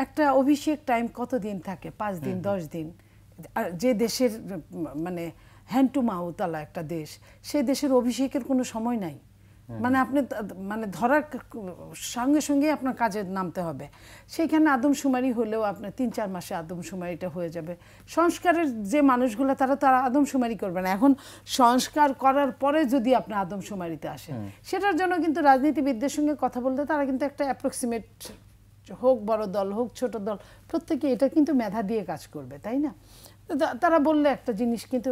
একটা অভিষেক টাইম কতদিন থাকে? 5 দিন 10 দিন। আর যে দেশের মানে হ্যান্ড টু মাউথ আলা একটা দেশ, সেই দেশের অভিষেকের কোনো সময় নাই। মানে আপনি মানে ধরার সঙ্গে সঙ্গে আপনার কাজে নামতে হবে। সেইখানে আদমশুমারি হলেও আপনার 3-4 মাসে আদমশুমারিটা হয়ে যাবে। সংস্কারের যে মানুষগুলো তারা আদমশুমারি করবে না। এখন সংস্কার করার পরে যদি আপনি আদমশুমারিতে আসেন, সেটার জন্য কিন্তু রাজনীতিবিদদের সঙ্গে কথা বলতে তারা কিন্তু একটা অ্যাপ্রক্সিমেট, হোক বড় দল হোক ছোট দল, প্রত্যেকে এটা কিন্তু মেধা দিয়ে কাজ করবে, তাই না? তারা বললে একটা জিনিস কিন্তু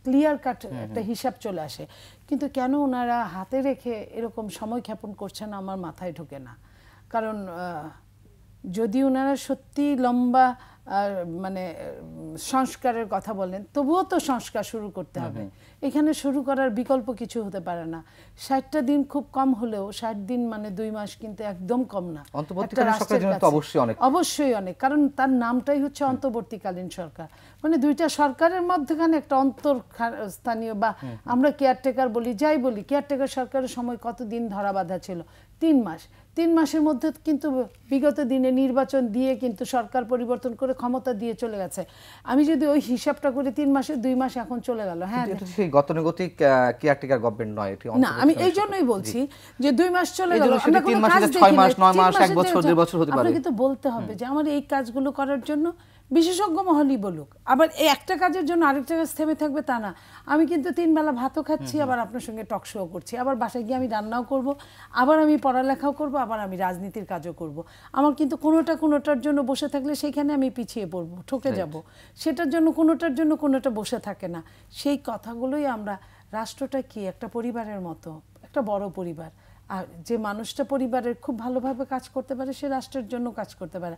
ক্লিয়ার কাট একটা হিসাব চলে আসে। কিন্তু কেন ওনারা হাতে রেখে এরকম সময় ক্ষেপণ করছেন আমার মাথায় ঢোকে না। কারণ যদি ওনারা সত্যি লম্বা মানে সংস্কারের কথা বলেন, তবুও তো সংস্কার শুরু করতে হবে। এখানে শুরু করার বিকল্প কিছু হতে পারে না। 60টা দিন খুব কম হলেও 60 দিন মানে 2 মাস কিন্তু একদম কম না। অবশ্যই অনেক, কারণ তার নামটাই হচ্ছে অন্তর্বর্তীকালীন সরকার। মানে দুইটা সরকারের মধ্যখানে একটা অন্তর্স্থানীয়, বা আমরা কেয়ারটেকার বলি, যাই বলি, কেয়ারটেকার সরকারের সময় কতদিন ধরা বাঁধা ছিল? 3 মাস। 3 মাসের মধ্যে কিন্তু বিগত দিনে নির্বাচন দিয়ে কিন্তু সরকার পরিবর্তন করে ক্ষমতা দিয়ে চলে গেছে। আমি যদি ওই হিসাবটা করি 3 মাসে 2 মাস এখন চলে গেল। হ্যাঁ, এটা সেই গতানুগতিক কেয়ারটেকার গভর্নমেন্ট নয়, এটি না, আমি এই জন্যই বলছি যে 2 মাস চলে গেল, আমরা কোনো কাজ দেখি না। 6 মাস 9 মাস 1 বছর 2 বছর হতে পারে। আপনাকে তো বলতে হবে যে আমার এই কাজগুলো করার জন্য বিশেষজ্ঞ মহলই বলুক। আবার এই একটা কাজের জন্য আরেকটা কাজ থেমে থাকবে তা না। আমি কিন্তু 3 বেলা ভাতও খাচ্ছি, আবার আপনার সঙ্গে টক শো করছি, আবার বাসায় গিয়ে আমি রান্নাও করব, আবার আমি পড়ালেখাও করব, আবার আমি রাজনীতির কাজও করব। আমার কিন্তু কোনোটার জন্য বসে থাকলে সেইখানে আমি পিছিয়ে পড়বো, ঠকে যাব। সেটার জন্য কোনোটা বসে থাকে না। সেই কথাগুলোই আমরা, রাষ্ট্রটা কি একটা পরিবারের মতো, একটা বড় পরিবার। আর যে মানুষটা পরিবারের খুব ভালোভাবে কাজ করতে পারে, সে রাষ্ট্রের জন্য কাজ করতে পারে।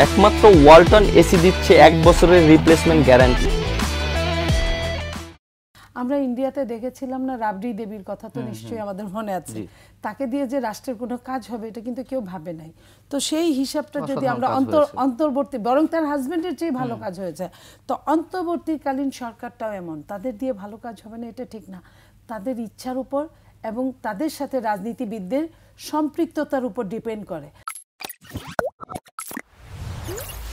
একমাত্র ওয়ালটন এসি দিচ্ছে 1 বছরের রিপ্লেসমেন্ট গ্যারান্টি। আমরা ইন্ডিয়াতে দেখেছিলাম না, রাবড়ি দেবীর কথা তো নিশ্চয়ই আমাদের মনে আছে। তাকে দিয়ে যে রাষ্ট্রের কোনো কাজ হবে এটা কিন্তু কেউ ভাবে নাই। তো সেই হিসাবটা যদি আমরা অন্তর্বর্তী, বরং তার হাজবেন্ডের চেয়ে ভালো কাজ হয়েছে, তো অন্তর্বর্তীকালীন সরকারটাও এমন, তাদের দিয়ে ভালো কাজ হবে না এটা ঠিক না। তাদের ইচ্ছার উপর এবং তাদের সাথে রাজনীতিবিদদের সম্পৃক্ততার উপর ডিপেন্ড করে।